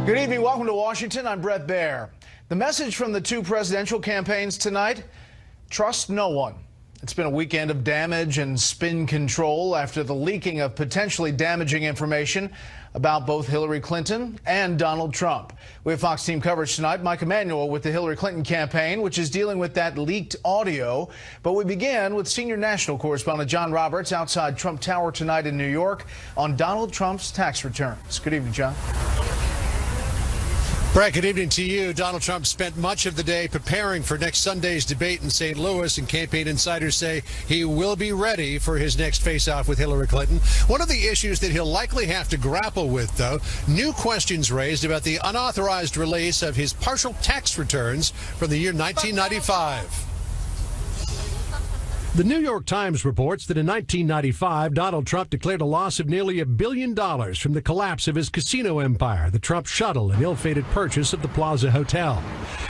Good evening. Welcome to Washington. I'm Bret Baier. The message from the two presidential campaigns tonight: trust no one. It's been a weekend of damage and spin control after the leaking of potentially damaging information about both Hillary Clinton and Donald Trump. We have Fox team coverage tonight. Mike Emanuel with the Hillary Clinton campaign, which is dealing with that leaked audio. But we begin with senior national correspondent John Roberts outside Trump Tower tonight in New York on Donald Trump's tax returns. Good evening, John. Bret, good evening to you. Donald Trump spent much of the day preparing for next Sunday's debate in St. Louis, and campaign insiders say he will be ready for his next face-off with Hillary Clinton. One of the issues that he'll likely have to grapple with, though, new questions raised about the unauthorized release of his partial tax returns from the year 1995. The New York Times reports that in 1995, Donald Trump declared a loss of nearly $1 billion from the collapse of his casino empire, the Trump Shuttle, and ill-fated purchase of the Plaza Hotel.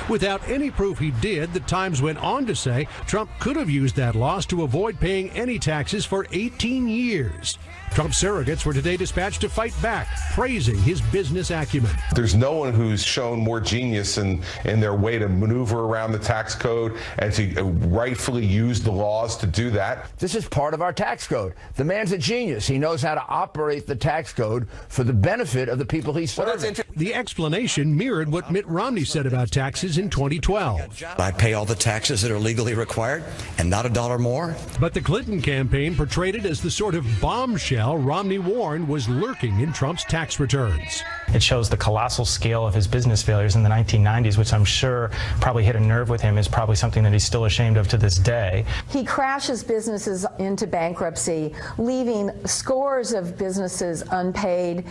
Without any proof he did, the Times went on to say Trump could have used that loss to avoid paying any taxes for 18 years. Trump surrogates were today dispatched to fight back, praising his business acumen. There's no one who's shown more genius in their way to maneuver around the tax code and to rightfully use the laws to do that. This is part of our tax code. The man's a genius. He knows how to operate the tax code for the benefit of the people he's serving. The explanation mirrored what Mitt Romney said about taxes in 2012. I pay all the taxes that are legally required and not a dollar more. But the Clinton campaign portrayed it as the sort of bombshell Romney warned was lurking in Trump's tax returns. It shows the colossal scale of his business failures in the 1990s, which I'm sure probably hit a nerve with him, is probably something that he's still ashamed of to this day. He crashes businesses into bankruptcy, leaving scores of businesses unpaid,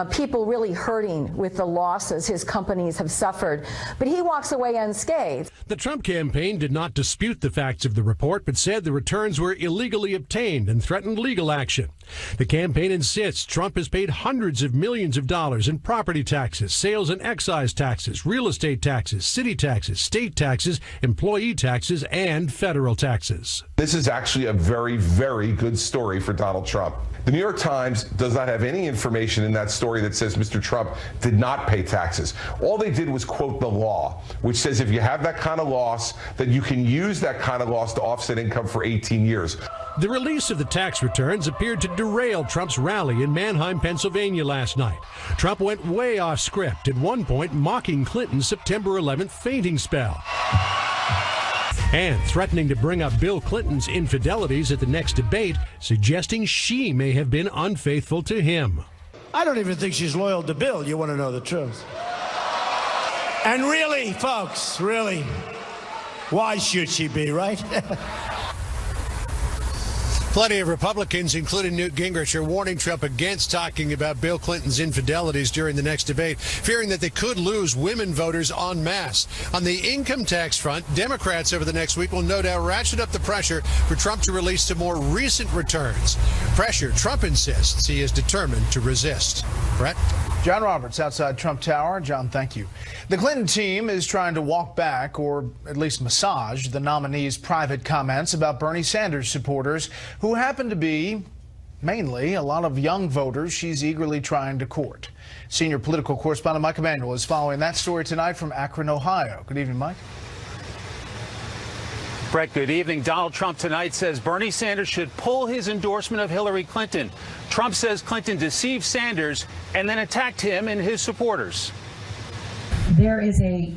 people really hurting with the losses his companies have suffered. But he walks away unscathed. The Trump campaign did not dispute the facts of the report, but said the returns were illegally obtained and threatened legal action. The campaign insists Trump has paid hundreds of millions of dollars in property taxes, sales and excise taxes, real estate taxes, city taxes, state taxes, employee taxes, and federal taxes. This is actually a very, very good story for Donald Trump. The New York Times does not have any information in that story that says Mr. Trump did not pay taxes. All they did was quote the law, which says if you have that kind of loss, that you can use that kind of loss to offset income for 18 years. The release of the tax returns appeared to derail Trump's rally in Manheim, Pennsylvania last night. Trump went way off script, at one point mocking Clinton's September 11th fainting spell and threatening to bring up Bill Clinton's infidelities at the next debate, suggesting she may have been unfaithful to him. I don't even think she's loyal to Bill. You want to know the truth. And really, folks, really, why should she be, right? Plenty of Republicans, including Newt Gingrich, are warning Trump against talking about Bill Clinton's infidelities during the next debate, fearing that they could lose women voters en masse. On the income tax front, Democrats over the next week will no doubt ratchet up the pressure for Trump to release some more recent returns. Pressure Trump insists he is determined to resist. Bret? John Roberts outside Trump Tower. John, thank you. The Clinton team is trying to walk back, or at least massage, the nominee's private comments about Bernie Sanders supporters, who happen to be mainly a lot of young voters she's eagerly trying to court. Senior political correspondent Mike Emanuel is following that story tonight from Akron, Ohio. Good evening, Mike. Bret, good evening. Donald Trump tonight says Bernie Sanders should pull his endorsement of Hillary Clinton. Trump says Clinton deceived Sanders and then attacked him and his supporters. There is a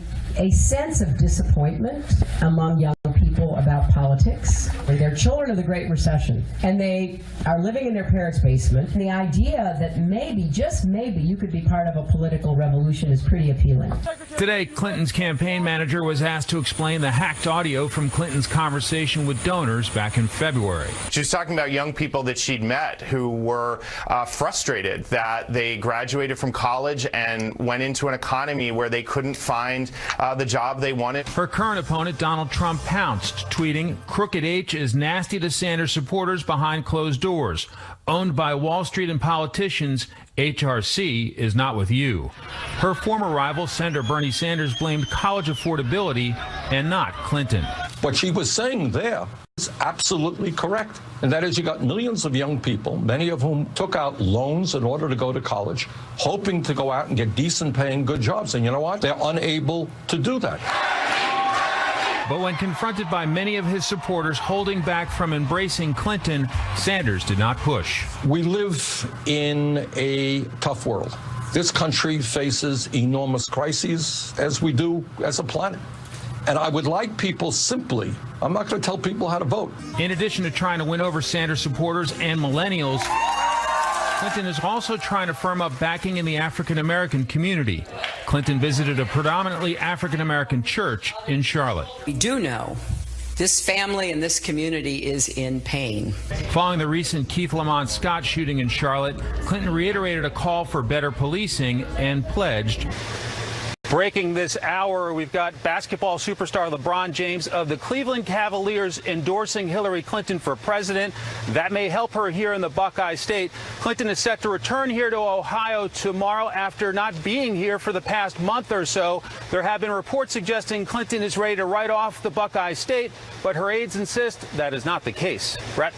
sense of disappointment among young people about politics. They're children of the Great Recession, and they are living in their parents' basement. And the idea that maybe, just maybe, you could be part of a political revolution is pretty appealing. Today, Clinton's campaign manager was asked to explain the hacked audio from Clinton's conversation with donors back in February. She was talking about young people that she'd met who were frustrated that they graduated from college and went into an economy where they couldn't find the job they wanted. Her current opponent, Donald Trump, pounced, tweeting, "Crooked H is nasty to Sanders supporters behind closed doors. Owned by Wall Street and politicians, HRC is not with you." Her former rival, Senator Bernie Sanders, blamed college affordability and not Clinton. What she was saying there is absolutely correct. And that is, you got millions of young people, many of whom took out loans in order to go to college, hoping to go out and get decent paying good jobs. And you know what? They're unable to do that. But when confronted by many of his supporters holding back from embracing Clinton, Sanders did not push. We live in a tough world. This country faces enormous crises, as we do as a planet. And I would like people simply, I'm not going to tell people how to vote. In addition to trying to win over Sanders supporters and millennials, Clinton is also trying to firm up backing in the African-American community. Clinton visited a predominantly African-American church in Charlotte. We do know this family and this community is in pain. Following the recent Keith Lamont Scott shooting in Charlotte, Clinton reiterated a call for better policing and pledged. Breaking this hour, we've got basketball superstar LeBron James of the Cleveland Cavaliers endorsing Hillary Clinton for president. That may help her here in the Buckeye State. Clinton is set to return here to Ohio tomorrow after not being here for the past month or so. There have been reports suggesting Clinton is ready to write off the Buckeye State, but her aides insist that is not the case. Bret?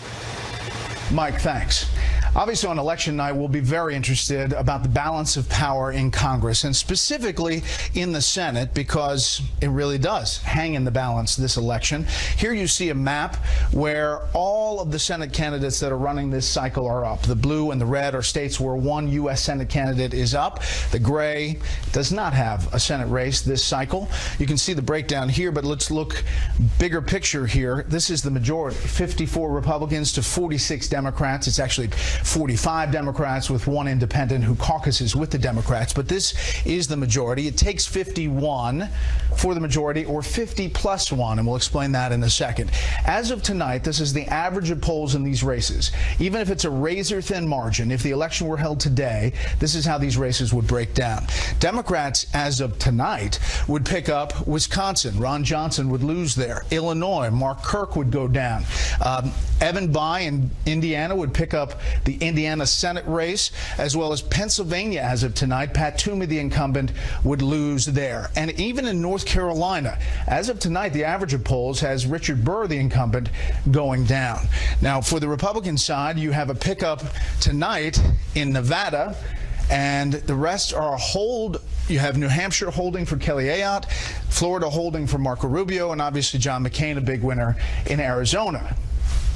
Mike, thanks. Obviously, on election night, we'll be very interested about the balance of power in Congress, and specifically in the Senate, because it really does hang in the balance this election. Here you see a map where all of the Senate candidates that are running this cycle are up. The blue and the red are states where one U.S. Senate candidate is up. The gray does not have a Senate race this cycle. You can see the breakdown here, but let's look bigger picture here. This is the majority, 54 Republicans to 46 Democrats. It's actually 45 Democrats with one independent who caucuses with the Democrats, but this is the majority. It takes 51 for the majority, or 50 plus 1, and we'll explain that in a second. As of tonight, this is the average of polls in these races. Even if it's a razor-thin margin, if the election were held today, this is how these races would break down. Democrats, as of tonight, would pick up Wisconsin. Ron Johnson would lose there. Illinois, Mark Kirk would go down. Evan Bayh in Indiana would pick up the Indiana Senate race, as well as Pennsylvania as of tonight. Pat Toomey, the incumbent, would lose there. And even in North Carolina, as of tonight, the average of polls has Richard Burr, the incumbent, going down. Now, for the Republican side, you have a pickup tonight in Nevada, and the rest are a hold. You have New Hampshire holding for Kelly Ayotte, Florida holding for Marco Rubio, and obviously John McCain, a big winner in Arizona.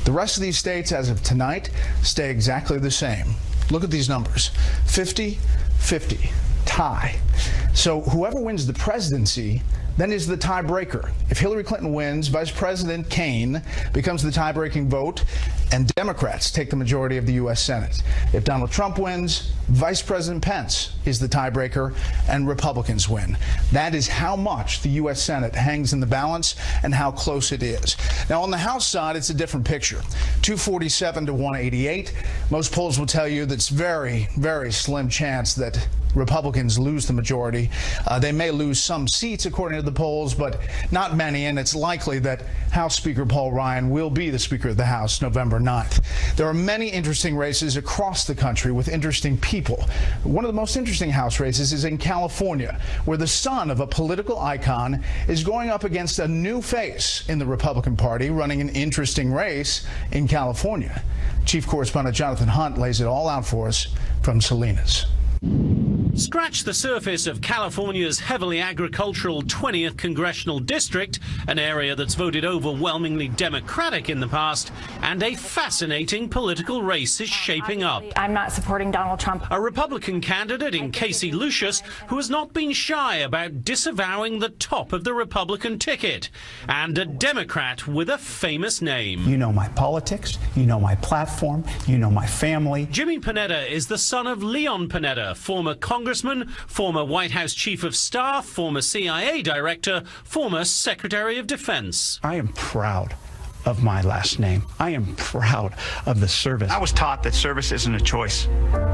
The rest of these states, as of tonight, stay exactly the same. Look at these numbers. 50-50, tie. So whoever wins the presidency then is the tiebreaker. If Hillary Clinton wins, Vice President Kaine becomes the tie-breaking vote, and Democrats take the majority of the U.S. Senate. If Donald Trump wins, Vice President Pence is the tiebreaker, and Republicans win. That is how much the U.S. Senate hangs in the balance and how close it is. Now, on the House side, it's a different picture. 247 to 188. Most polls will tell you that's very, very slim chance that Republicans lose the majority. They may lose some seats, according to the polls, but not many, and it's likely that House Speaker Paul Ryan will be the Speaker of the House November 9th. There are many interesting races across the country with interesting people. One of the most interesting House races is in California, where the son of a political icon is going up against a new face in the Republican Party, running an interesting race in California. Chief Correspondent Jonathan Hunt lays it all out for us from Salinas. Scratch the surface of California's heavily agricultural 20th congressional district, an area that's voted overwhelmingly Democratic in the past, and a fascinating political race is shaping up. I'm not supporting Donald Trump. A Republican candidate in Casey Lucius who has not been shy about disavowing the top of the Republican ticket, and a Democrat with a famous name. You know my politics, you know my platform, you know my family. Jimmy Panetta is the son of Leon Panetta, former congressman, former White House chief of staff, former CIA director, former Secretary of Defense. I am proud of my last name. I am proud of the service. I was taught that service isn't a choice,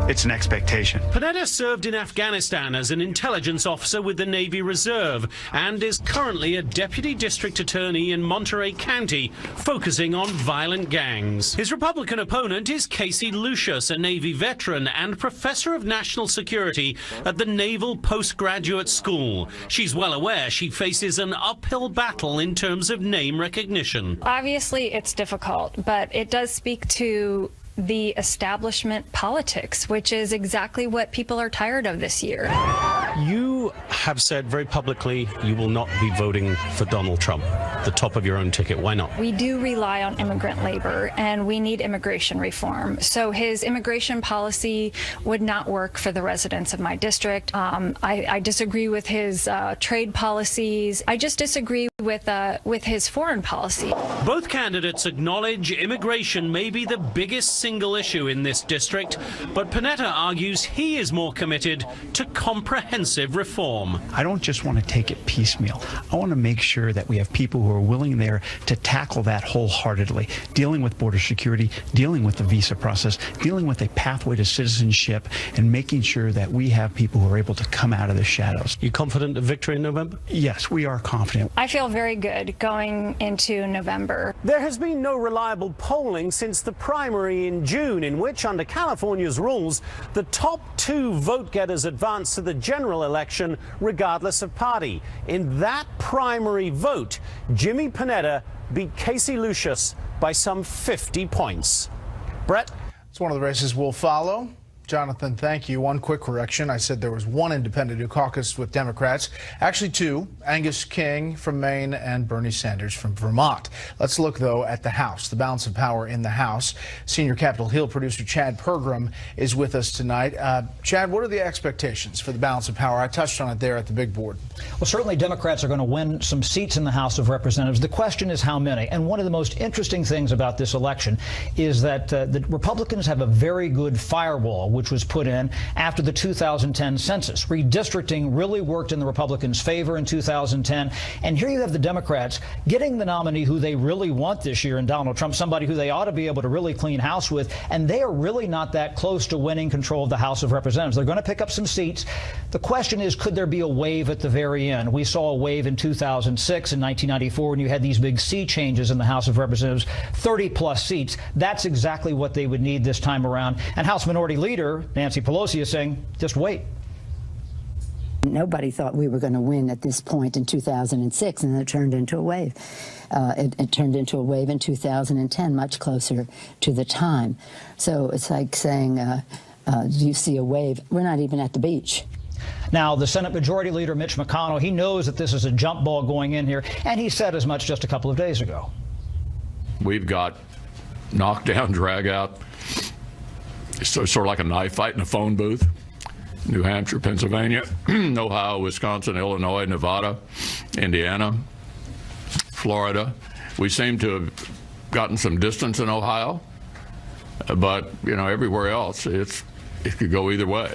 it's an expectation. Panetta served in Afghanistan as an intelligence officer with the Navy Reserve and is currently a deputy district attorney in Monterey County, focusing on violent gangs. His Republican opponent is Casey Lucius, a Navy veteran and professor of national security at the Naval Postgraduate School. She's well aware she faces an uphill battle in terms of name recognition. Obviously, Obviously, it's difficult, but it does speak to the establishment politics, which is exactly what people are tired of this year. You have said very publicly you will not be voting for Donald Trump, the top of your own ticket. Why not? We do rely on immigrant labor, and we need immigration reform. So his immigration policy would not work for the residents of my district. I disagree with his trade policies. I just disagree with his foreign policy. Both candidates acknowledge immigration may be the biggest single issue in this district, but Panetta argues he is more committed to comprehensive reform. I don't just want to take it piecemeal. I want to make sure that we have people who are willing there to tackle that wholeheartedly, dealing with border security, dealing with the visa process, dealing with a pathway to citizenship, and making sure that we have people who are able to come out of the shadows. You confident of victory in November? Yes, we are confident. I feel very good going into November. There has been no reliable polling since the primary in June, in which, under California's rules, the top two vote-getters advance to the general election regardless of party. In that primary vote, Jimmy Panetta beat Casey Lucius by some 50 points. Bret? It's one of the races we'll follow. Jonathan, thank you. One quick correction. I said there was one independent who caucused with Democrats. Actually, two. Angus King from Maine and Bernie Sanders from Vermont. Let's look, though, at the House, the balance of power in the House. Senior Capitol Hill producer Chad Pergram is with us tonight. Chad, what are the expectations for the balance of power? I touched on it there at the big board. Well, certainly Democrats are going to win some seats in the House of Representatives. The question is how many. And one of the most interesting things about this election is that the Republicans have a very good firewall, which was put in after the 2010 census. Redistricting really worked in the Republicans' favor in 2010. And here you have the Democrats getting the nominee who they really want this year in Donald Trump, somebody who they ought to be able to really clean house with. And they are really not that close to winning control of the House of Representatives. They're going to pick up some seats. The question is, could there be a wave at the very end? We saw a wave in 2006 and 1994 when you had these big sea changes in the House of Representatives, 30-plus seats. That's exactly what they would need this time around. And House Minority Leader Nancy Pelosi is saying, just wait. Nobody thought we were going to win at this point in 2006, and then it turned into a wave. It turned into a wave in 2010, much closer to the time. So it's like saying, do you see a wave? We're not even at the beach. Now, the Senate Majority Leader, Mitch McConnell, he knows that this is a jump ball going in here, and he said as much just a couple of days ago. We've got knockdown, drag out. It's sort of like a knife fight in a phone booth. New Hampshire, Pennsylvania, Ohio, Wisconsin, Illinois, Nevada, Indiana, Florida. We seem to have gotten some distance in Ohio, but, you know, everywhere else, it could go either way.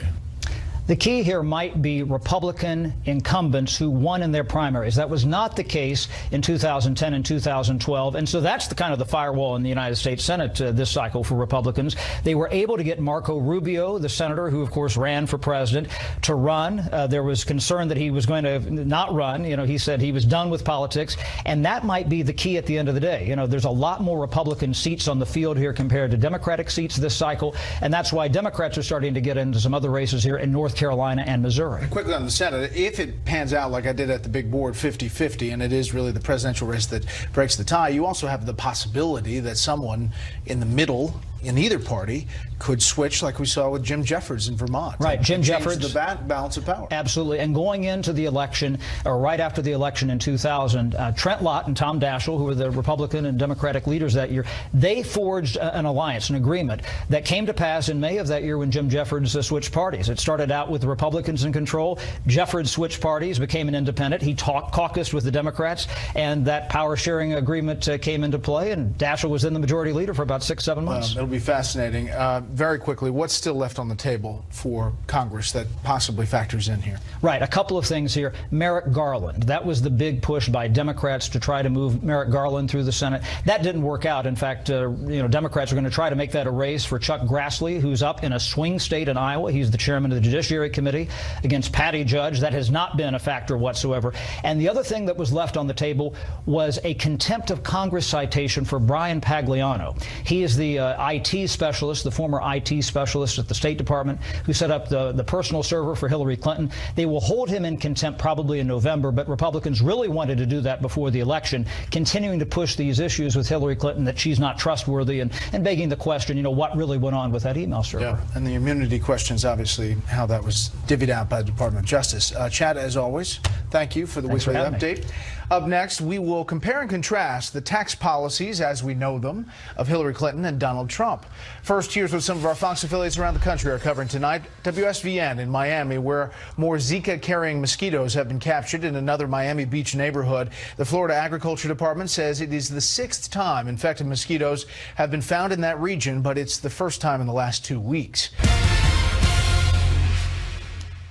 The key here might be Republican incumbents who won in their primaries. That was not the case in 2010 and 2012. And so that's the kind of the firewall in the United States Senate this cycle for Republicans. They were able to get Marco Rubio, the senator who, of course, ran for president, to run. There was concern that he was going to not run. You know, he said he was done with politics. And that might be the key at the end of the day. You know, there's a lot more Republican seats on the field here compared to Democratic seats this cycle. And that's why Democrats are starting to get into some other races here in North Carolina and Missouri. And quickly on the Senate, if it pans out like I did at the big board, 50-50, and it is really the presidential race that breaks the tie, you also have the possibility that someone in the middle in either party could switch, like we saw with Jim Jeffords in Vermont. Right, Jim Jeffords. The balance of power. Absolutely. And going into the election, or right after the election in 2000, Trent Lott and Tom Daschle, who were the Republican and Democratic leaders that year, they forged an alliance, an agreement that came to pass in May of that year when Jim Jeffords switched parties. It started out with the Republicans in control. Jeffords switched parties, became an independent. He caucused with the Democrats, and that power-sharing agreement came into play, and Daschle was then the majority leader for about 6-7 months. It'll be fascinating. Very quickly, what's still left on the table for Congress that possibly factors in here? Right, a couple of things here. Merrick Garland, that was the big push by Democrats to try to move Merrick Garland through the Senate. That didn't work out. In fact, Democrats are going to try to make that a race for Chuck Grassley, who's up in a swing state in Iowa. He's the chairman of the Judiciary Committee, against Patty Judge. That has not been a factor whatsoever. And the other thing that was left on the table was a contempt of Congress citation for Brian Pagliano. He is the IT specialist, the former former IT specialist at the State Department who set up the personal server for Hillary Clinton. They will hold him in contempt probably in November, but Republicans really wanted to do that before the election, continuing to push these issues with Hillary Clinton, that she's not trustworthy, and begging the question, you know, what really went on with that email server. Yeah, and the immunity question is obviously how that was divvied out by the Department of Justice. Chad, as always, thank you for the weekly update. Up next, we will compare and contrast the tax policies, as we know them, of Hillary Clinton and Donald Trump. First, here's what some of our Fox affiliates around the country are covering tonight. WSVN in Miami, where more Zika-carrying mosquitoes have been captured in another Miami Beach neighborhood. The Florida Agriculture Department says it is the 6th time infected mosquitoes have been found in that region, but it's the first time in the last 2 weeks.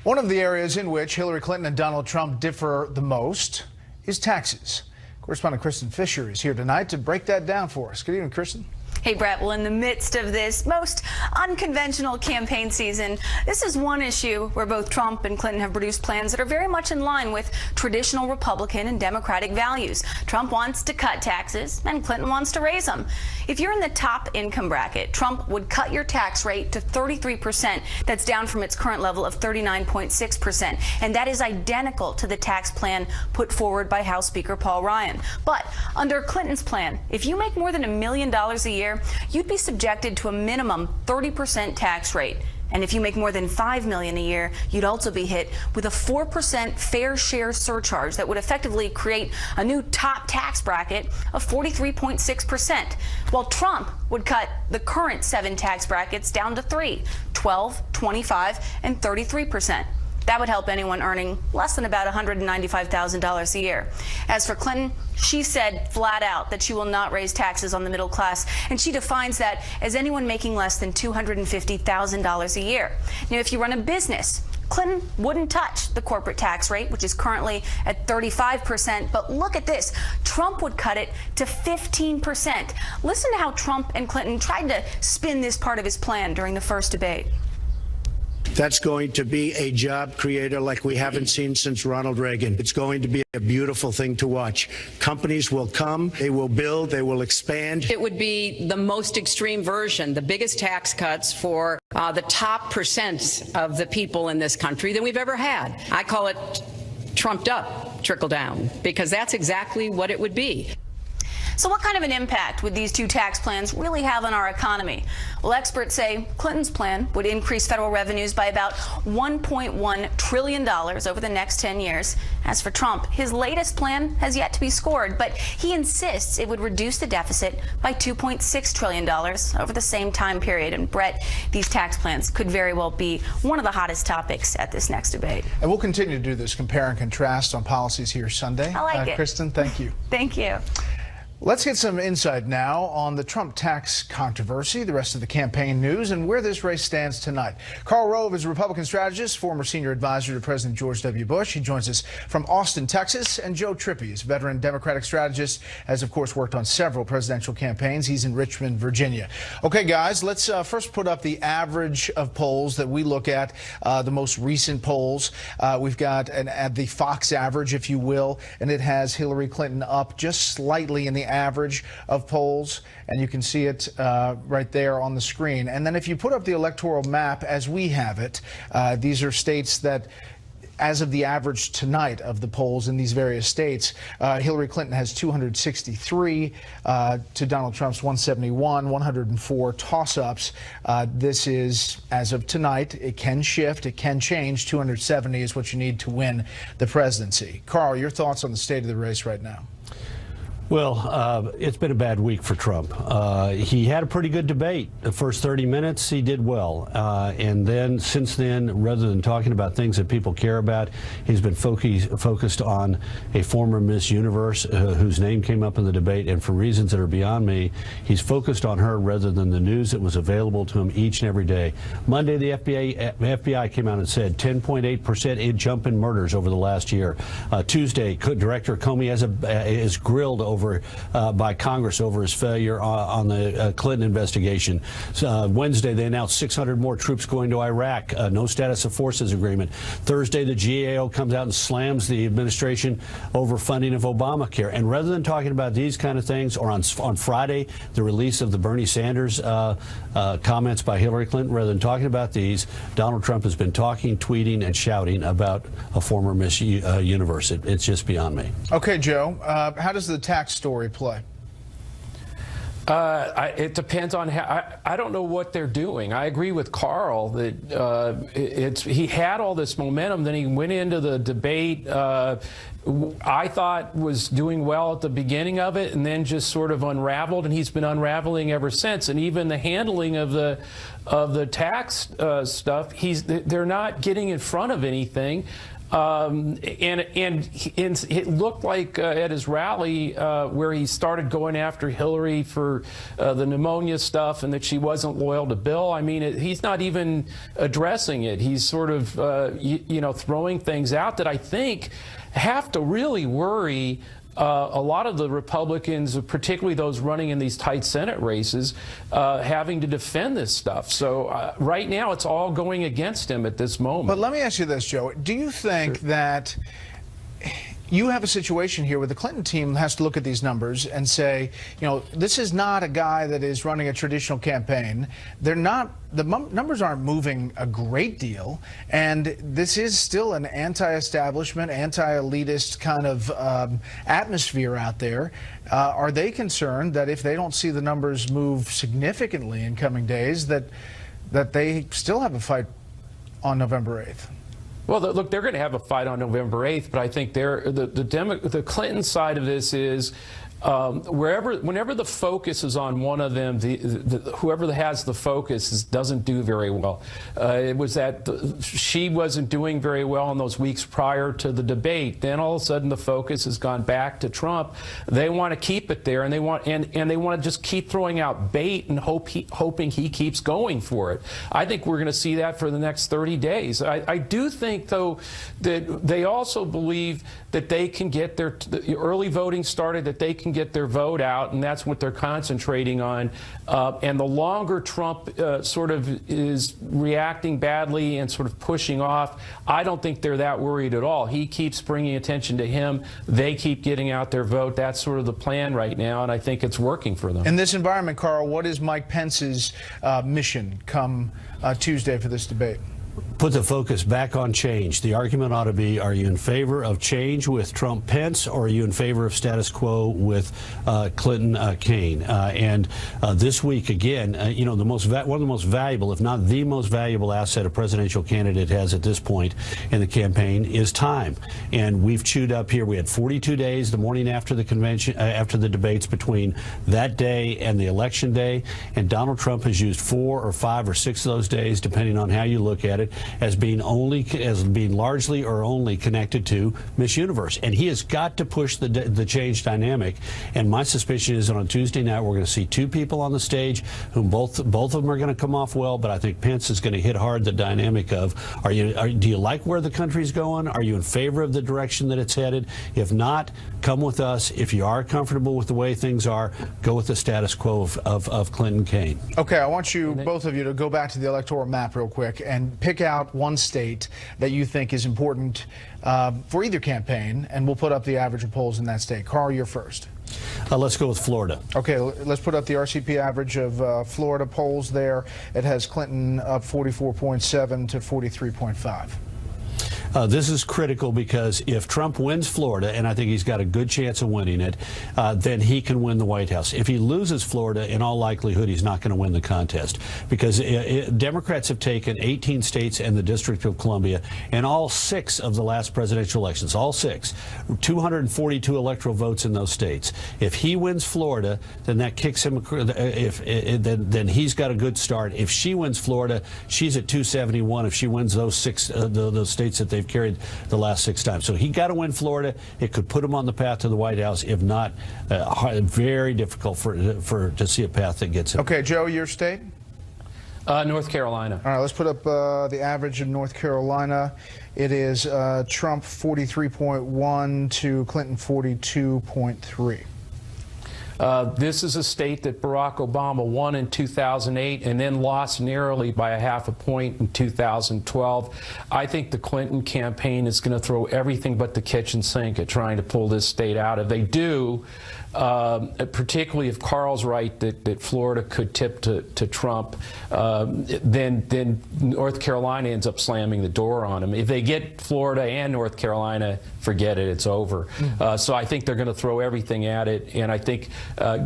One of the areas in which Hillary Clinton and Donald Trump differ the most is taxes. Correspondent Kristen Fisher is here tonight to break that down for us. Good evening, Kristen. Hey, Bret. Well, in the midst of this most unconventional campaign season, this is one issue where both Trump and Clinton have produced plans that are very much in line with traditional Republican and Democratic values. Trump wants to cut taxes, and Clinton wants to raise them. If you're in the top income bracket, Trump would cut your tax rate to 33%. That's down from its current level of 39.6%. And that is identical to the tax plan put forward by House Speaker Paul Ryan. But under Clinton's plan, if you make more than $1 million a year, you'd be subjected to a minimum 30% tax rate. And if you make more than $5 million a year, you'd also be hit with a 4% fair share surcharge that would effectively create a new top tax bracket of 43.6%, while Trump would cut the current 7 tax brackets down to 3, 12, 25, and 33%. That would help anyone earning less than about $195,000 a year. As for Clinton, she said flat out that she will not raise taxes on the middle class, and she defines that as anyone making less than $250,000 a year. Now, if you run a business, Clinton wouldn't touch the corporate tax rate, which is currently at 35%. But look at this. Trump would cut it to 15%. Listen to how Trump and Clinton tried to spin this part of his plan during the first debate. That's going to be a job creator like we haven't seen since Ronald Reagan. It's going to be a beautiful thing to watch. Companies will come, they will build, they will expand. It would be the most extreme version, the biggest tax cuts for the top % of the people in this country than we've ever had. I call it trumped up trickle down, because that's exactly what it would be. So what kind of an impact would these two tax plans really have on our economy? Well, experts say Clinton's plan would increase federal revenues by about $1.1 trillion over the next 10 years. As for Trump, his latest plan has yet to be scored, but he insists it would reduce the deficit by $2.6 trillion over the same time period. And Bret, these tax plans could very well be one of the hottest topics at this next debate. And we'll continue to do this compare and contrast on policies here Sunday. I like it. Kristen, thank you. Thank you. Let's get some insight now on the Trump tax controversy, the rest of the campaign news, and where this race stands tonight. Karl Rove is a Republican strategist, former senior advisor to President George W. Bush. He joins us from Austin, Texas. And Joe Trippi is a veteran Democratic strategist, has, of course, worked on several presidential campaigns. He's in Richmond, Virginia. Okay, guys, let's first put up the average of polls that we look at, the most recent polls. We've got the Fox average, if you will, and it has Hillary Clinton up just slightly in the average of polls, and you can see it right there on the screen. And then if you put up the electoral map as we have it, these are states that, as of the average tonight of the polls in these various states, Hillary Clinton has 263 to Donald Trump's 171, 104 toss-ups. This is, as of tonight, it can shift, it can change. 270 is what you need to win the presidency. Karl, your thoughts on the state of the race right now? Well, it's been a bad week for Trump. He had a pretty good debate. The first 30 minutes, he did well. And then, since then, rather than talking about things that people care about, he's been focused on a former Miss Universe whose name came up in the debate. And for reasons that are beyond me, he's focused on her rather than the news that was available to him each and every day. Monday, the FBI came out and said 10.8% jump in murders over the last year. Tuesday, Director Comey is grilled over over by Congress over his failure on the Clinton investigation. Wednesday, they announced 600 more troops going to Iraq, no status of forces agreement. Thursday, the GAO comes out and slams the administration over funding of Obamacare. And rather than talking about these kind of things, or on Friday, the release of the Bernie Sanders comments by Hillary Clinton, rather than talking about these, Donald Trump has been talking, tweeting, and shouting about a former Miss Universe. It's just beyond me. Okay, Joe, how does the tax story play? It depends on how. I don't know what they're doing. I agree with Carl that he had all this momentum. Then he went into the debate. I thought was doing well at the beginning of it, and then just sort of unraveled, and he's been unraveling ever since. And even the handling of the tax stuff, they're not getting in front of anything. And it looked like at his rally where he started going after Hillary for the pneumonia stuff and that she wasn't loyal to Bill. I mean, he's not even addressing it. He's sort of, throwing things out that I think have to really worry a lot of the Republicans, particularly those running in these tight Senate races, having to defend this stuff. So right now it's all going against him at this moment. But let me ask you this, Joe. Do you think that you have a situation here where the Clinton team has to look at these numbers and say, this is not a guy that is running a traditional campaign. The numbers aren't moving a great deal, and this is still an anti-establishment, anti-elitist kind of atmosphere out there. Are they concerned that if they don't see the numbers move significantly in coming days, that they still have a fight on November 8th? Well, look, they're going to have a fight on November 8th, but I think the Clinton side of this is whenever the focus is on one of them, whoever has the focus doesn't do very well. It was that she wasn't doing very well in those weeks prior to the debate. Then all of a sudden the focus has gone back to Trump. They want to keep it there, and they want to just keep throwing out bait and hoping he keeps going for it. I think we're going to see that for the next 30 days. I do think, though, that they also believe that they can get their early voting started, that they can get their vote out, and that's what they're concentrating on. And the longer Trump sort of is reacting badly and sort of pushing off, I don't think they're that worried at all. He keeps bringing attention to him. They keep getting out their vote. That's sort of the plan right now, and I think it's working for them. In this environment, Carl, what is Mike Pence's mission come Tuesday for this debate? Put the focus back on change. The argument ought to be, are you in favor of change with Trump-Pence, or are you in favor of status quo with Clinton-Kaine? And this week, again, one of the most valuable, if not the most valuable asset a presidential candidate has at this point in the campaign is time. And we've chewed up here. We had 42 days, the morning after the convention, after the debates, between that day and the election day. And Donald Trump has used 4 or 5 or 6 of those days, depending on how you look at it, as being largely or only connected to Miss Universe. And he has got to push the change dynamic. And my suspicion is that on Tuesday night we're going to see 2 people on the stage whom both of them are going to come off well, but I think Pence is going to hit hard the dynamic of, do you like where the country's going? Are you in favor of the direction that it's headed? If not, come with us. If you are comfortable with the way things are, go with the status quo of Clinton-Kaine. Okay, I want you, both of you, to go back to the electoral map real quick and pick out one state that you think is important for either campaign, and we'll put up the average of polls in that state. Carl, you're first. Let's go with Florida. Okay, let's put up the RCP average of Florida polls there. It has Clinton up 44.7 to 43.5. This is critical because if Trump wins Florida, and I think he's got a good chance of winning it, then he can win the White House. If he loses Florida, in all likelihood, he's not going to win the contest, because Democrats have taken 18 states and the District of Columbia, and all 6 of the last presidential elections, all 6, 242 electoral votes in those states. If he wins Florida, then that kicks him. Then he's got a good start. If she wins Florida, she's at 271. If she wins those 6, those states that they've carried the last 6 times. So he got to win Florida. It could put him on the path to the White House. If not, very difficult to see a path that gets him. Okay, Joe, your state? North Carolina. All right, let's put up the average of North Carolina. It is Trump 43.1 to Clinton 42.3. This is a state that Barack Obama won in 2008 and then lost narrowly by a half a point in 2012. I think the Clinton campaign is going to throw everything but the kitchen sink at trying to pull this state out. If they do, particularly if Carl's right that Florida could tip to Trump, then North Carolina ends up slamming the door on him. If they get Florida and North Carolina, forget it, it's over. So I think they're going to throw everything at it, and I think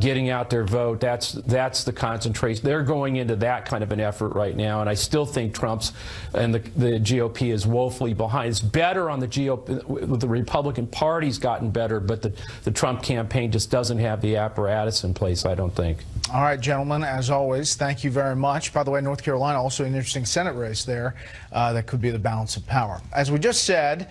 getting out their vote, that's the concentration. They're going into that kind of an effort right now, and I still think Trump's and the GOP is woefully behind. It's better on the GOP, the Republican Party's gotten better, but the Trump campaign just doesn't have the apparatus in place, I don't think. All right, gentlemen, as always, thank you very much. By the way, North Carolina, also an interesting Senate race there that could be the balance of power. As we just said,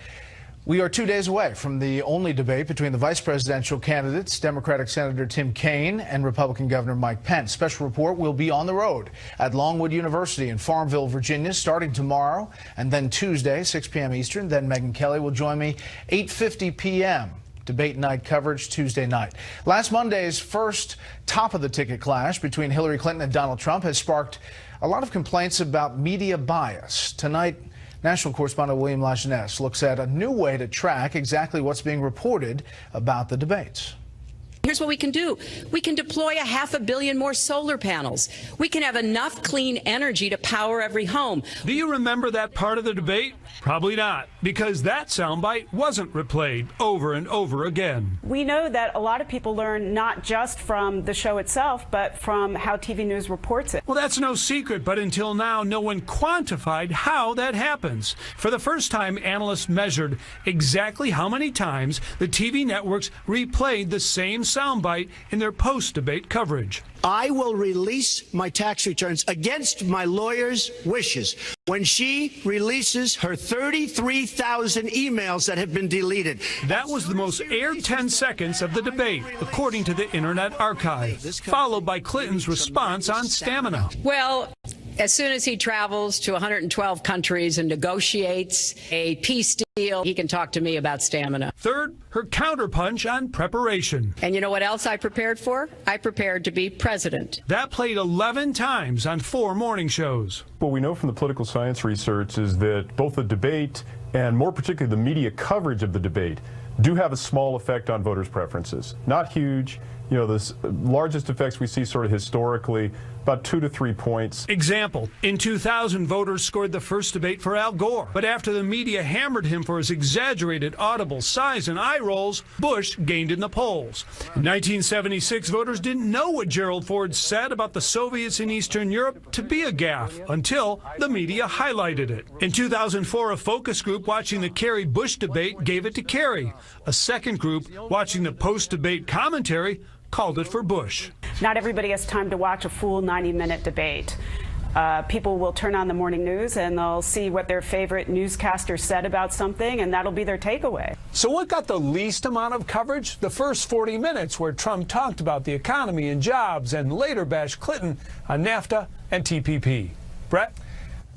we are 2 days away from the only debate between the vice presidential candidates, Democratic Senator Tim Kaine and Republican Governor Mike Pence. Special report will be on the road at Longwood University in Farmville, Virginia, starting tomorrow and then Tuesday, 6 p.m. Eastern. Then Megyn Kelly will join me 8:50 p.m. Debate night coverage Tuesday night. Last Monday's first top-of-the-ticket clash between Hillary Clinton and Donald Trump has sparked a lot of complaints about media bias. Tonight, national correspondent William Lajeunesse looks at a new way to track exactly what's being reported about the debates. Here's what we can do. We can deploy 500 million more solar panels. We can have enough clean energy to power every home. Do you remember that part of the debate? Probably not, because that soundbite wasn't replayed over and over again. We know that a lot of people learn not just from the show itself, but from how TV News reports it. Well, that's no secret, but until now, no one quantified how that happens. For the first time, analysts measured exactly how many times the TV networks replayed the same soundbite in their post-debate coverage. I will release my tax returns against my lawyer's wishes when she releases her 33,000 emails that have been deleted. That was the most aired 10 seconds of the debate, according to the Internet Archive, followed by Clinton's response on stamina. Well, as soon as he travels to 112 countries and negotiates a peace deal, he can talk to me about stamina. Third, her counterpunch on preparation. And you know what else I prepared for? I prepared to be president. That played 11 times on 4 morning shows. What we know from the political science research is that both the debate and more particularly the media coverage of the debate do have a small effect on voters' preferences. Not huge. You know, the largest effects we see sort of historically, about 2 to 3 points. Example, in 2000, voters scored the first debate for Al Gore. But after the media hammered him for his exaggerated audible sighs and eye rolls, Bush gained in the polls. In 1976, voters didn't know what Gerald Ford said about the Soviets in Eastern Europe to be a gaffe until the media highlighted it. In 2004, a focus group watching the Kerry-Bush debate gave it to Kerry. A second group watching the post-debate commentary called it for Bush. Not everybody has time to watch a full 90-minute debate. People will turn on the morning news and they'll see what their favorite newscaster said about something, and that'll be their takeaway. So what got the least amount of coverage? The first 40 minutes where Trump talked about the economy and jobs and later bashed Clinton on NAFTA and TPP. Bret?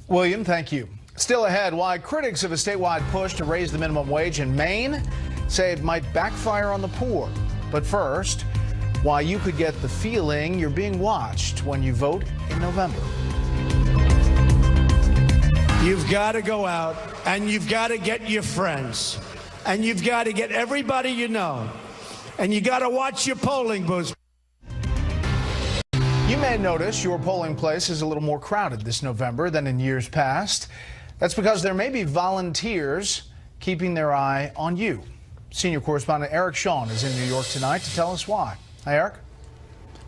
William, thank you. Still ahead, why critics of a statewide push to raise the minimum wage in Maine say it might backfire on the poor. But first, why you could get the feeling you're being watched when you vote in November. You've got to go out and you've got to get your friends and you've got to get everybody you know and you got to watch your polling booths. You may notice your polling place is a little more crowded this November than in years past. That's because there may be volunteers keeping their eye on you. Senior correspondent Eric Shawn is in New York tonight to tell us why. Hi, Eric.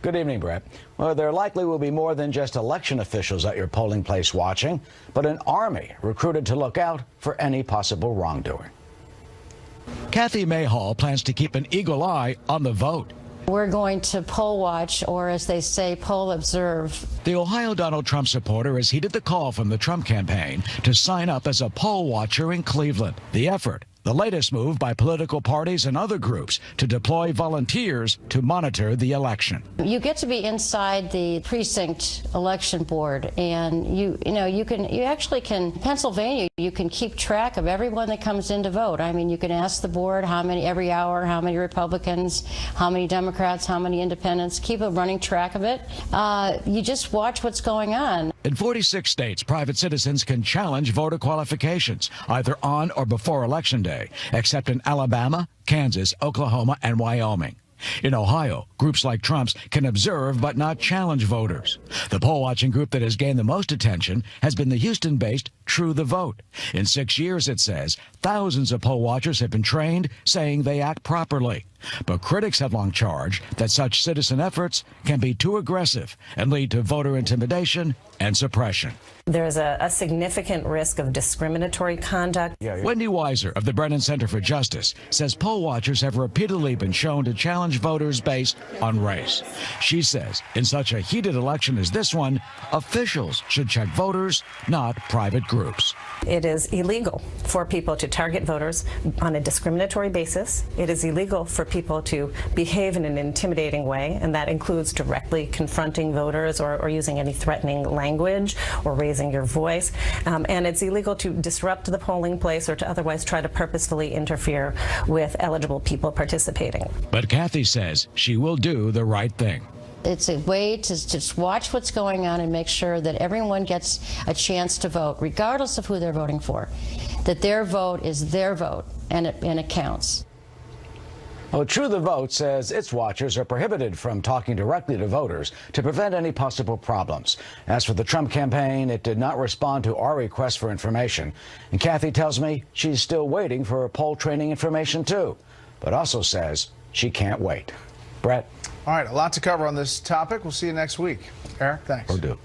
Good evening, Bret. Well, there likely will be more than just election officials at your polling place watching, but an army recruited to look out for any possible wrongdoing. Kathy Mayhall plans to keep an eagle eye on the vote. We're going to poll watch, or as they say, poll observe. The Ohio Donald Trump supporter has heeded the call from the Trump campaign to sign up as a poll watcher in Cleveland. The effort The latest move by political parties and other groups to deploy volunteers to monitor the election. You get to be inside the precinct election board, and you actually can, Pennsylvania, you can keep track of everyone that comes in to vote. I mean, you can ask the board how many every hour, how many Republicans, how many Democrats, how many independents, keep a running track of it. You just watch what's going on. In 46 states, private citizens can challenge voter qualifications, either on or before Election Day, except in Alabama, Kansas, Oklahoma, and Wyoming. In Ohio, groups like Trump's can observe but not challenge voters. The poll-watching group that has gained the most attention has been the Houston-based True the Vote. In 6 years, it says, thousands of poll watchers have been trained, saying they act properly. But critics have long charged that such citizen efforts can be too aggressive and lead to voter intimidation and suppression. There's a significant risk of discriminatory conduct. Wendy Weiser of the Brennan Center for Justice says poll watchers have repeatedly been shown to challenge voters based on race. She says in such a heated election as this one, officials should check voters, not private groups. It is illegal for people to target voters on a discriminatory basis. It is illegal for people to behave in an intimidating way, and that includes directly confronting voters or using any threatening language or raising your voice. And it's illegal to disrupt the polling place or to otherwise try to purposefully interfere with eligible people participating. But Kathy says she will do the right thing. It's a way to just watch what's going on and make sure that everyone gets a chance to vote, regardless of who they're voting for, that their vote is their vote and it counts. Well, True the Vote says its watchers are prohibited from talking directly to voters to prevent any possible problems. As for the Trump campaign, it did not respond to our request for information. And Kathy tells me she's still waiting for her poll training information, too, but also says she can't wait. Bret? All right, a lot to cover on this topic. We'll see you next week. Eric, thanks. Or do.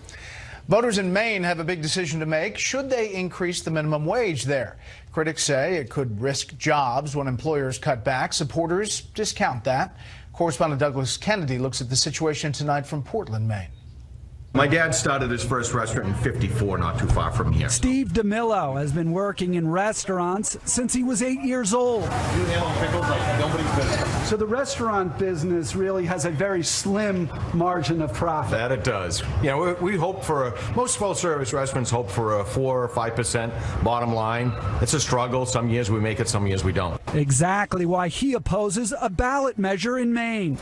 Voters in Maine have a big decision to make. Should they increase the minimum wage there? Critics say it could risk jobs when employers cut back. Supporters discount that. Correspondent Douglas Kennedy looks at the situation tonight from Portland, Maine. My dad started his first restaurant in '54, not too far from here. Steve DeMillo has been working in restaurants since he was 8 years old. So the restaurant business really has a very slim margin of profit. That it does. You know, we hope for, most full-service restaurants hope for a 4 or 5% bottom line. It's a struggle. Some years we make it, some years we don't. Exactly why he opposes a ballot measure in Maine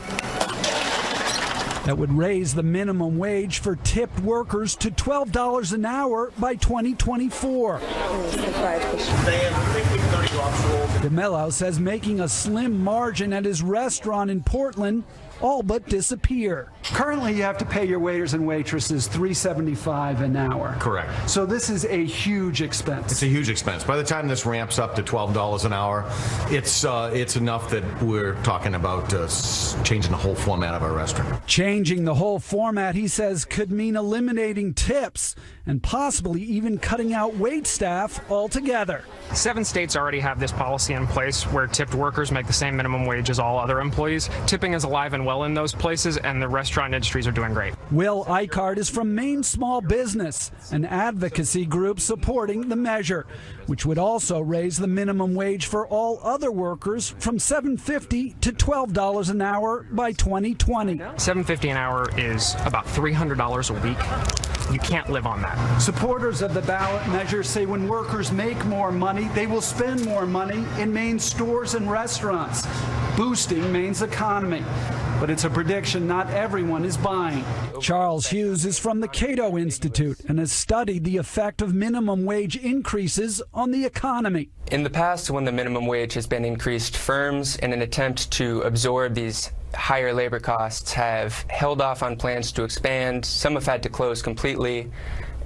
that would raise the minimum wage for tipped workers to $12 an hour by 2024. DeMello says making a slim margin at his restaurant in Portland all but disappear. Currently, you have to pay your waiters and waitresses $3.75 an hour. Correct. So this is a huge expense. It's a huge expense. By the time this ramps up to $12 an hour, it's enough that we're talking about changing the whole format of our restaurant. Changing the whole format, he says, could mean eliminating tips and possibly even cutting out wait staff altogether. 7 states already have this policy in place where tipped workers make the same minimum wage as all other employees. Tipping is alive and well in those places, and the restaurant industries are doing great. Will Eichart is from Maine Small Business, an advocacy group supporting the measure, which would also raise the minimum wage for all other workers from $7.50 to $12 an hour by 2020. $7.50 an hour is about $300 a week. You can't live on that. Supporters of the ballot measure say when workers make more money, they will spend more money in Maine's stores and restaurants, boosting Maine's economy. But it's a prediction not everyone is buying. Charles Hughes is from the Cato Institute and has studied the effect of minimum wage increases on the economy. In the past, when the minimum wage has been increased, firms, in an attempt to absorb these higher labor costs, have held off on plans to expand. Some have had to close completely,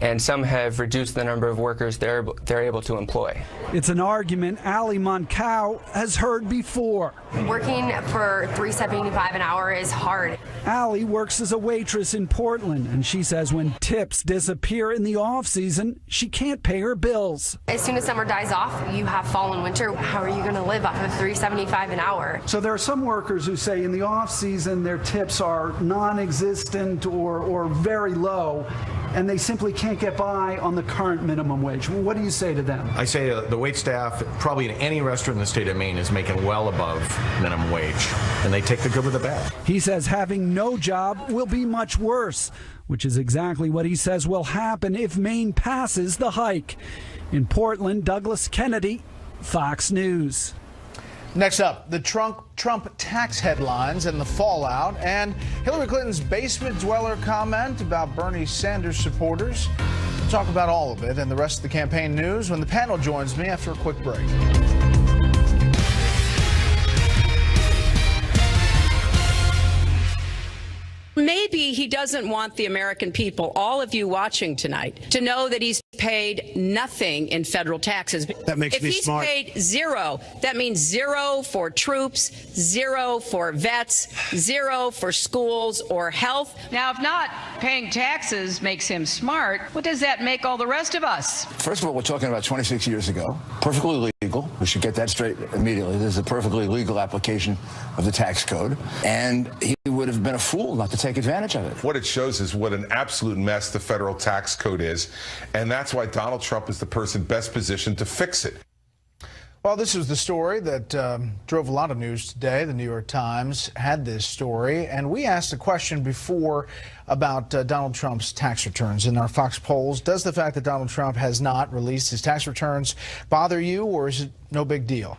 and some have reduced the number of workers they're able to employ. It's an argument Ali Moncow has heard before. Working for $3.75 an hour is hard. Ali works as a waitress in Portland, and she says when tips disappear in the off-season, she can't pay her bills. As soon as summer dies off, you have fall and winter. How are you going to live off of $3.75 an hour? So there are some workers who say in the off-season their tips are non-existent or very low, and they simply can't get by on the current minimum wage. What do you say to them? I say the wait staff, probably in any restaurant in the state of Maine, is making well above minimum wage, and they take the good with the bad. He says having no job will be much worse, which is exactly what he says will happen if Maine passes the hike. In Portland, Douglas Kennedy, Fox News. Next up, the Trump tax headlines and the fallout, and Hillary Clinton's basement dweller comment about Bernie Sanders supporters. We'll talk about all of it and the rest of the campaign news when the panel joins me after a quick break. Maybe he doesn't want the American people, all of you watching tonight, to know that he's paid nothing in federal taxes. That makes me smart. If he's paid zero, that means zero for troops, zero for vets, zero for schools or health. Now, if not paying taxes makes him smart, what does that make all the rest of us? First of all, we're talking about 26 years ago. Perfectly legal. We should get that straight immediately. This is a perfectly legal application of the tax code. And he would have been a fool not to take advantage of it. What it shows is what an absolute mess the federal tax code is. And that's why Donald Trump is the person best positioned to fix it. Well, this was the story that drove a lot of news today. The New York Times had this story, and we asked a question before about Donald Trump's tax returns in our Fox polls. Does the fact that Donald Trump has not released his tax returns bother you, or is it no big deal?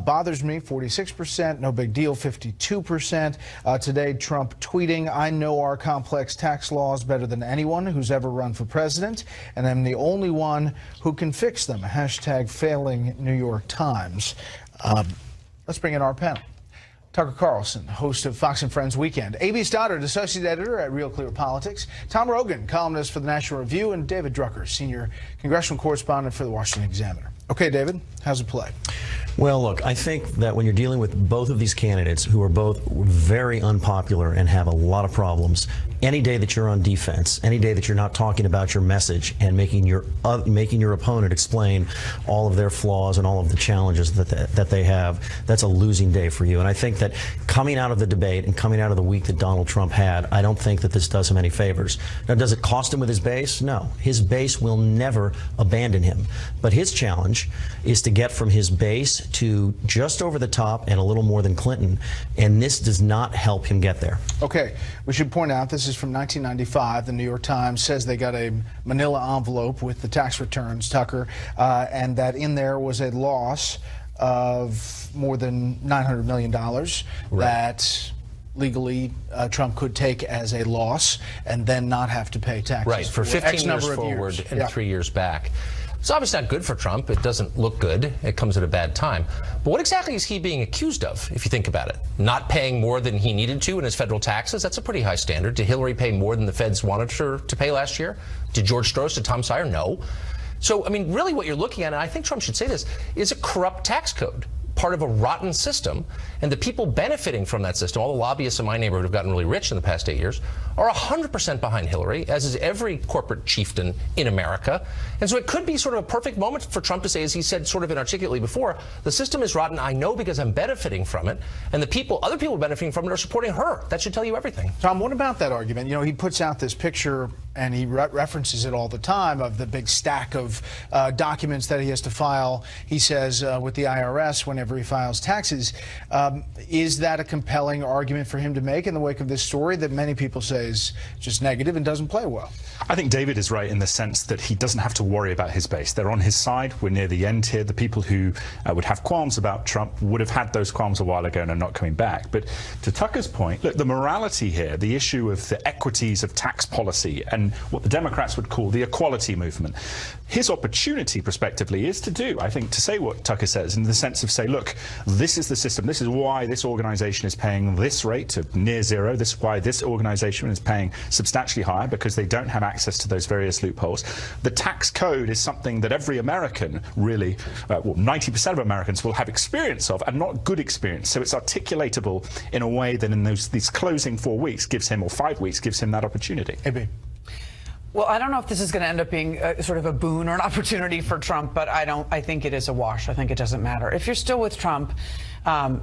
Bothers me, 46%, no big deal, 52%. Today, Trump tweeting, "I know our complex tax laws better than anyone who's ever run for president, and I'm the only one who can fix them." Hashtag failing New York Times. Let's bring in our panel. Tucker Carlson, host of Fox and Friends Weekend. A.B. Stoddard, associate editor at Real Clear Politics. Tom Rogan, columnist for the National Review. And David Drucker, senior congressional correspondent for the Washington Examiner. Okay, David, how's it play? Well, look, I think that when you're dealing with both of these candidates who are both very unpopular and have a lot of problems, any day that you're on defense, any day that you're not talking about your message and making your opponent explain all of their flaws and all of the challenges that they have, that's a losing day for you. And I think that coming out of the debate and coming out of the week that Donald Trump had, I don't think that this does him any favors. Now, does it cost him with his base? No. His base will never abandon him. But his challenge is to get from his base to just over the top and a little more than Clinton, and this does not help him get there. Okay, we should point out this is from 1995. The New York Times says they got a manila envelope with the tax returns, Tucker, and that in there was a loss of more than $900 million that legally Trump could take as a loss and then not have to pay taxes. Right, for 15 years forward and 3 years back. It's obviously not good for Trump. It doesn't look good. It comes at a bad time. But what exactly is he being accused of, if you think about it? Not paying more than he needed to in his federal taxes? That's a pretty high standard. Did Hillary pay more than the feds wanted her to pay last year? Did George Soros, did Tom Steyer? No. So, I mean, really what you're looking at, and I think Trump should say this, is a corrupt tax code, part of a rotten system, and the people benefiting from that system, all the lobbyists in my neighborhood who've gotten really rich in the past 8 years, are 100% behind Hillary, as is every corporate chieftain in America. And so it could be sort of a perfect moment for Trump to say, as he said sort of inarticulately before, the system is rotten, I know, because I'm benefiting from it, and the people, other people benefiting from it are supporting her. That should tell you everything. Tom, what about that argument? You know, he puts out this picture, and he references it all the time, of the big stack of documents that he has to file, he says, with the IRS whenever he files taxes. Is that a compelling argument for him to make in the wake of this story that many people say is just negative and doesn't play well? I think David is right in the sense that he doesn't have to worry about his base. They're on his side. We're near the end here. The people who would have qualms about Trump would have had those qualms a while ago and are not coming back. But to Tucker's point, look, the morality here, the issue of the equities of tax policy and what the Democrats would call the equality movement, his opportunity, prospectively, is to do, I think, to say what Tucker says in the sense of say, look, this is the system. This is why this organization is paying this rate to near zero. This is why this organization is paying substantially higher, because they don't have access to those various loopholes. The tax code is something that every American really, well, 90% of Americans will have experience of, and not good experience. So it's articulatable in a way that in these closing 4 weeks gives him, or 5 weeks, gives him that opportunity. AB. Well, I don't know if this is going to end up being sort of a boon or an opportunity for Trump, but I think it is a wash. I think it doesn't matter. If you're still with Trump,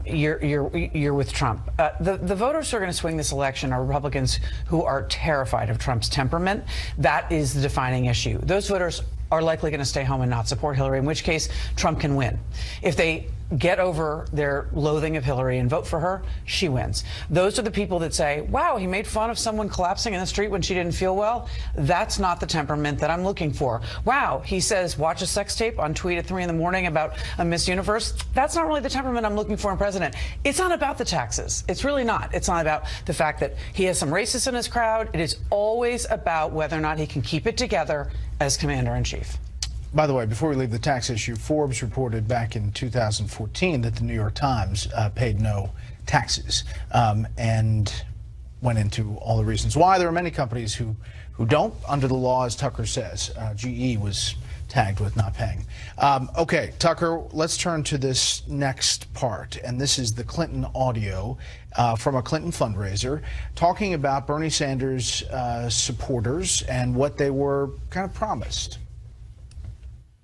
you're with Trump. The voters who are going to swing this election are Republicans who are terrified of Trump's temperament. That is the defining issue. Those voters are likely going to stay home and not support Hillary, in which case Trump can win. If they get over their loathing of Hillary and vote for her, she wins. Those are the people that say, wow, he made fun of someone collapsing in the street when she didn't feel well. That's not the temperament that I'm looking for. Wow, he says, watch a sex tape on tweet at 3 in the morning about a Miss Universe. That's not really the temperament I'm looking for in president. It's not about the taxes. It's really not. It's not about the fact that he has some racists in his crowd. It is always about whether or not he can keep it together as commander-in-chief. By the way, before we leave the tax issue, Forbes reported back in 2014 that the New York Times paid no taxes and went into all the reasons why. There are many companies who don't, under the law, as Tucker says. GE was tagged with not paying. Okay, Tucker, let's turn to this next part. And this is the Clinton audio from a Clinton fundraiser talking about Bernie Sanders supporters and what they were kind of promised.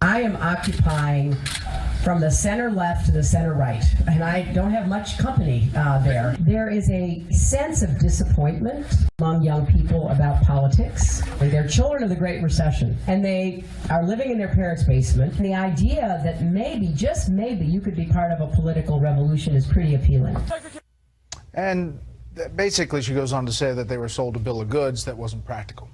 I am occupying from the center left to the center right, and I don't have much company there. There is a sense of disappointment among young people about politics. They're children of the Great Recession, and they are living in their parents' basement. The idea that maybe, just maybe, you could be part of a political revolution is pretty appealing. And basically she goes on to say that they were sold a bill of goods that wasn't practical.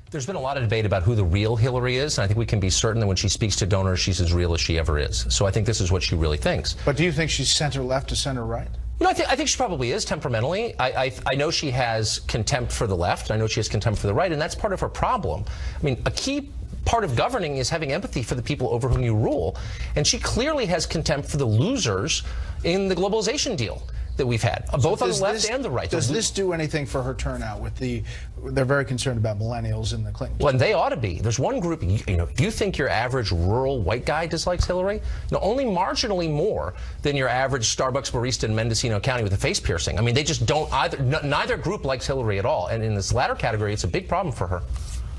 There's been a lot of debate about who the real Hillary is, and I think we can be certain that when she speaks to donors, she's as real as she ever is. So I think this is what she really thinks. But do you think she's center left to center right? No, I think she probably is temperamentally. I know she has contempt for the left. I know she has contempt for the right, and that's part of her problem. I mean, a key part of governing is having empathy for the people over whom you rule, and she clearly has contempt for the losers in the globalization deal that we've had, both on the left and the right. Does this do anything for her turnout with they're very concerned about millennials in the Clinton? Well, and they ought to be. There's one group, if you think your average rural white guy dislikes Hillary, only marginally more than your average Starbucks barista in Mendocino County with a face piercing. I mean, they just don't either, neither group likes Hillary at all. And in this latter category, it's a big problem for her.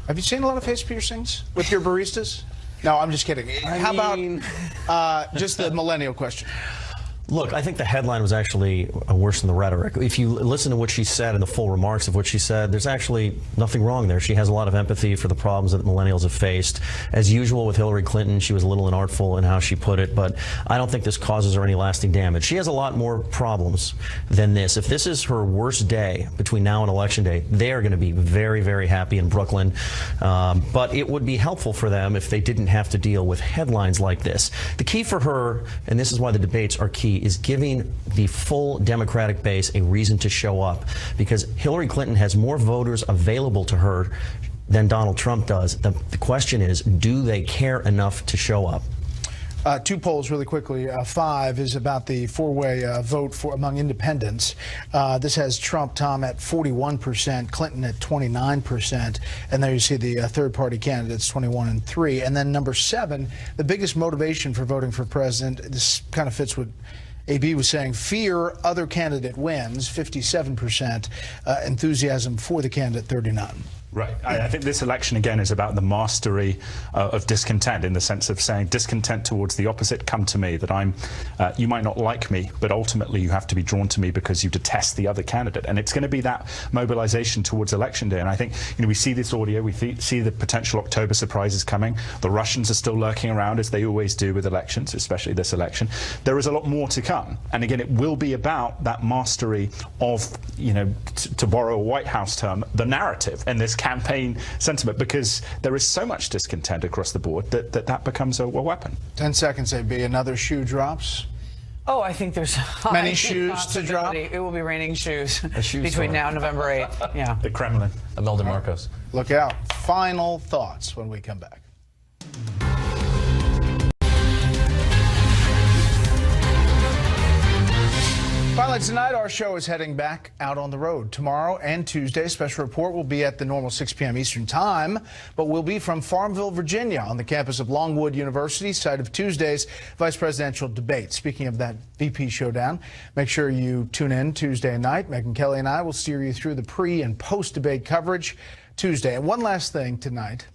Have you seen a lot of face piercings with your baristas? No, I'm just kidding. How about just the millennial question? Look, I think the headline was actually worse than the rhetoric. If you listen to what she said and the full remarks of what she said, there's actually nothing wrong there. She has a lot of empathy for the problems that millennials have faced. As usual with Hillary Clinton, she was a little inartful in how she put it, but I don't think this causes her any lasting damage. She has a lot more problems than this. If this is her worst day between now and Election Day, they are going to be very, very happy in Brooklyn. But it would be helpful for them if they didn't have to deal with headlines like this. The key for her, and this is why the debates are key, is giving the full Democratic base a reason to show up, because Hillary Clinton has more voters available to her than Donald Trump does. The question is, do they care enough to show up? Two polls really quickly. 5 is about the four-way vote among independents. This has Trump, Tom, at 41%, Clinton at 29%, and there you see the third-party candidates, 21 and 3. And then number 7, the biggest motivation for voting for president, this kind of fits what AB was saying, fear other candidate wins, 57%, enthusiasm for the candidate, 39%. Right. I think this election, again, is about the mastery of discontent, in the sense of saying discontent towards the opposite, come to me, that you might not like me, but ultimately you have to be drawn to me because you detest the other candidate. And it's going to be that mobilization towards Election Day. And I think, we see this audio, we see the potential October surprises coming. The Russians are still lurking around, as they always do with elections, especially this election. There is a lot more to come. And again, it will be about that mastery of, to borrow a White House term, the narrative and this campaign sentiment, because there is so much discontent across the board that becomes a weapon. 10 seconds, AB. Another shoe drops. Oh, I think there's many shoes to drop. It will be raining shoes between now and November 8th. Yeah. The Kremlin. Imelda Marcos. Look out. Final thoughts when we come back. Finally, tonight our show is heading back out on the road. Tomorrow and Tuesday, special report will be at the normal 6 p.m. Eastern Time, but we'll be from Farmville, Virginia, on the campus of Longwood University, site of Tuesday's vice presidential debate. Speaking of that VP showdown, make sure you tune in Tuesday night. Megyn Kelly and I will steer you through the pre- and post-debate coverage. Tuesday. And one last thing tonight.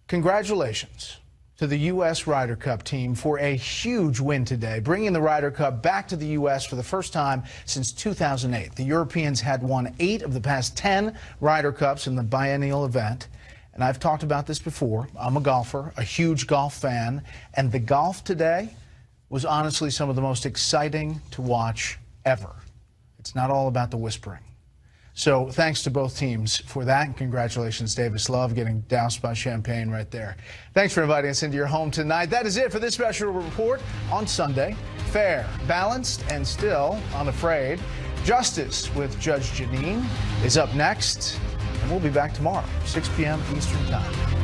Congratulations to the U.S. Ryder Cup team for a huge win today, bringing the Ryder Cup back to the U.S. for the first time since 2008. The Europeans had won 8 of the past 10 Ryder Cups in the biennial event. And I've talked about this before. I'm a golfer, a huge golf fan, and the golf today was honestly some of the most exciting to watch ever. It's not all about the whispering. So thanks to both teams for that, and congratulations, Davis Love, getting doused by champagne right there. Thanks for inviting us into your home tonight. That is it for this special report on Sunday. Fair, balanced, and still unafraid. Justice with Judge Janine is up next, and we'll be back tomorrow, 6 p.m. Eastern Time.